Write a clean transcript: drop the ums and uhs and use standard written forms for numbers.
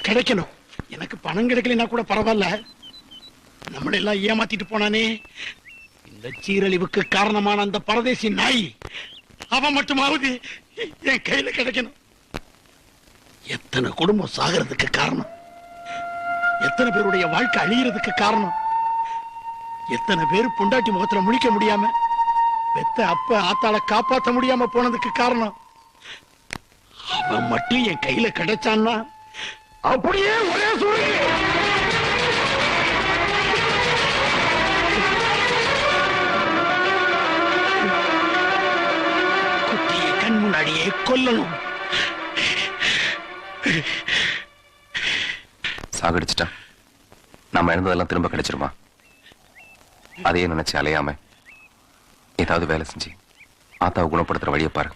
கிடைக்கணும். எனக்கு பணம் கிடைக்கலன்னா கூட பரவாயில்ல. நம்மள எல்லாம் ஏமாத்திட்டு போனானே இந்த சீரழிவுக்கு காரணமான அந்த பரதேசி நாய், அவன் மட்டுமாவது என் கையில கிடைக்கணும். எத்தனை குடும்பம் சாகிறதுக்கு காரணம், எத்தனை பேருடைய வாழ்க்கை அழியறதுக்கு காரணம், எத்தனை பேர் பொண்டாட்டி முகத்துல முழிக்க முடியாம பெத்த அப்ப ஆத்தாள காப்பாற்ற முடியாம போனதுக்கு காரணம், அவன் மட்டும் என் கையில கிடைச்சான்னா அப்படியே ஒரே சூழ்நிலை. குட்டியை கண் முன்னாடியே கொல்லணும். சாகடிச்சிட்டா நம்ம இழந்ததெல்லாம் திரும்ப கிடைச்சிருமா? அதையே நினைச்சு அலையாம ஏதாவது வேலை செஞ்சு ஆத்தாவை குணப்படுத்துற வழியை பாரு.